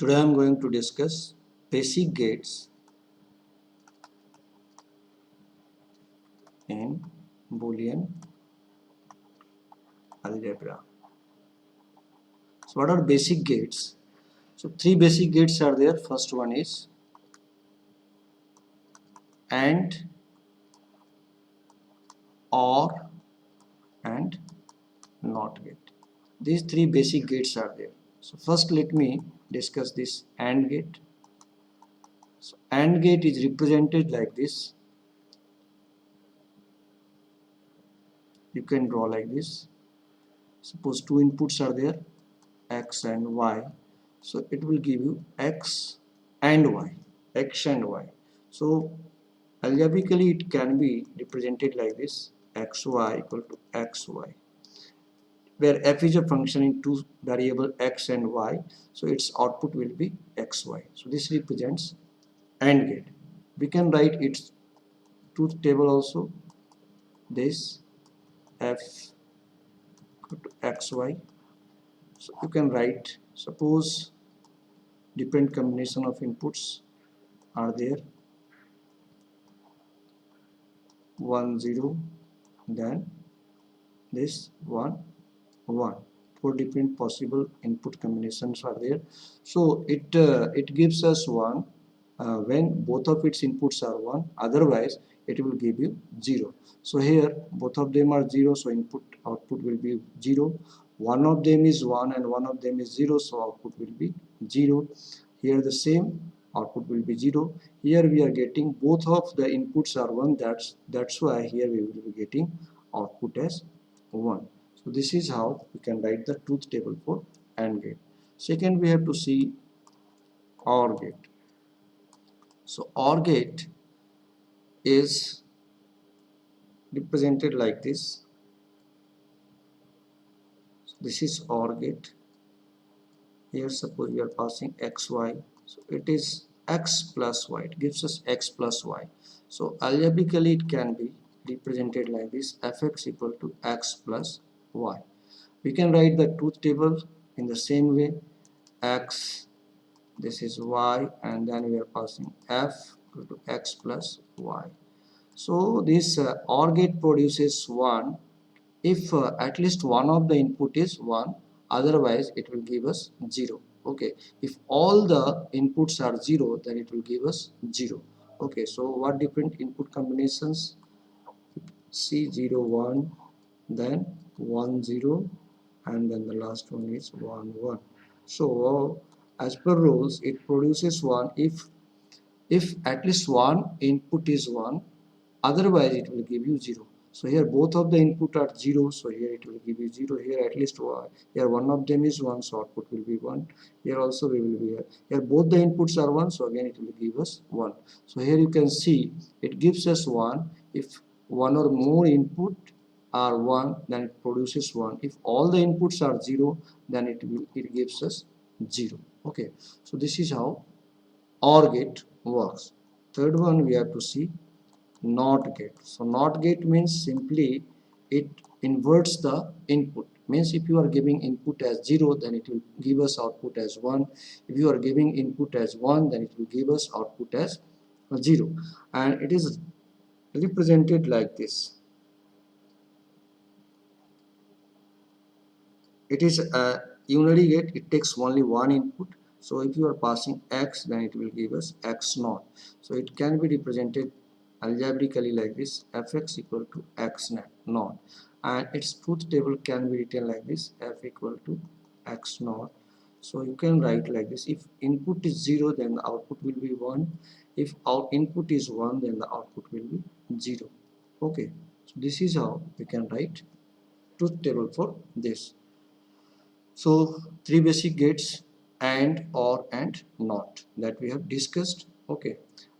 Today I am going to discuss basic gates in Boolean algebra. So what are basic gates? So three basic gates are there. First one is AND, OR and NOT gate. These three basic gates are there. So first let me discuss this AND gate. So AND gate is represented like this. You can draw like this. Suppose two inputs are there, X and Y. So it will give you X and Y, X and Y. So algebraically it can be represented like this, xy equal to xy, where f is a function in two variable x and y, so its output will be xy. So this represents AND gate. We can write its truth table also, this f equal to xy. So you can write, suppose different combination of inputs are there, 1 0, then this 1 1. Four different possible input combinations are there. So it gives us 1 when both of its inputs are 1, otherwise it will give you 0. So here both of them are 0, so input output will be 0. One of them is 1 and one of them is 0, so output will be 0. Here the same, output will be 0. Here we are getting both of the inputs are 1, that's why here we will be getting output as 1. So this is how we can write the truth table for AND gate. Second, we have to see OR gate. So OR gate is represented like this. So this is OR gate. Here suppose we are passing xy. So it is x plus y. It gives us x plus y. So algebraically it can be represented like this, fx equal to x plus y. We can write the truth table in the same way, x, this is y, and then we are passing f equal to x plus y. So this OR gate produces 1 if at least one of the input is 1, otherwise it will give us 0. Okay, if all the inputs are 0, then it will give us 0. Okay, so what different input combinations? C 0 1, then 1 0, and then the last one is 1 1. So as per rules it produces 1 if at least one input is 1, otherwise it will give you 0. So here both of the input are 0, so here it will give you 0. Here at least one, here one of them is 1, so output will be 1. Here also we will be here both the inputs are 1, so again it will give us 1. So here you can see it gives us 1 if one or more input are 1, then it produces 1. If all the inputs are 0, then it gives us 0. Okay, so this is how OR gate works. Third one we have to see NOT gate. So NOT gate means simply it inverts the input. Means if you are giving input as 0, then it will give us output as 1. If you are giving input as 1, then it will give us output as 0. And it is represented like this. It is a unary gate. It takes only one input. So if you are passing x, then it will give us x naught. So it can be represented algebraically like this, fx equal to x naught, and its truth table can be written like this, f equal to x naught. So you can write like this, if input is 0, then the output will be 1. If our input is 1, then the output will be 0. Okay, so this is how we can write truth table for this. So three basic gates, AND, OR and NOT, that we have discussed. Okay,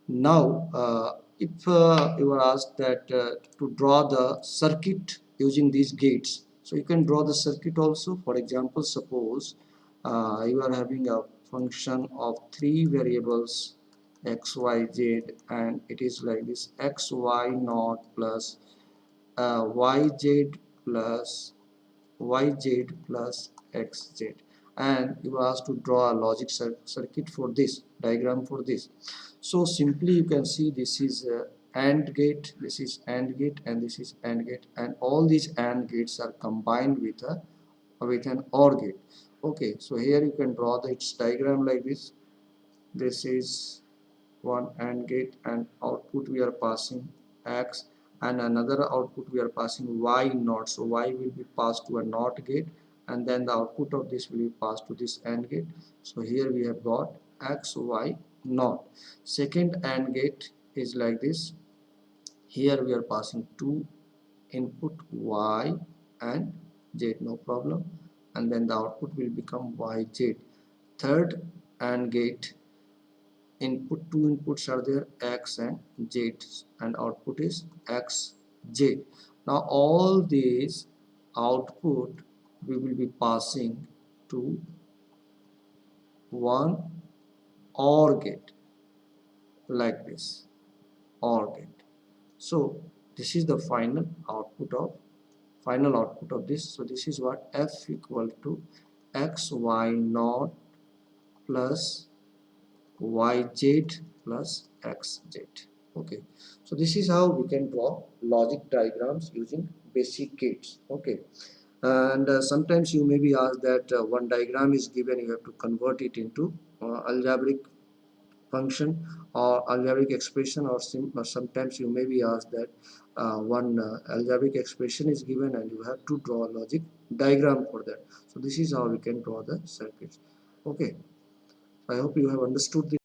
now if you are asked that to draw the circuit using these gates, so you can draw the circuit also. For example, suppose you are having a function of three variables x, y, z, and it is like this, x, y naught plus y, z plus yz plus xz, and you are asked to draw a logic circuit for this diagram for this. So simply you can see this is a AND gate, this is AND gate, and this is AND gate, and all these AND gates are combined with an OR gate. Okay, so here you can draw its diagram like this. This is one AND gate, and output we are passing X, and another output we are passing Y NOT. So Y will be passed to a NOT gate, and then the output of this will be passed to this AND gate. So here we have got X Y NOT. Second AND gate is like this. Here we are passing two input Y and Z, no problem, and then the output will become YZ. Third AND gate, two inputs are there, X and Z, and output is XJ. Now all these output we will be passing to one OR gate like this, OR gate. So this is the final output of this. So this is what F equal to XY naught plus YZ plus XZ. Okay, so this is how we can draw logic diagrams using basic gates. Okay, and sometimes you may be asked that one diagram is given, you have to convert it into algebraic function or algebraic expression, or sometimes you may be asked that one algebraic expression is given and you have to draw a logic diagram for that. So this is how we can draw the circuits. Okay, I hope you have understood this.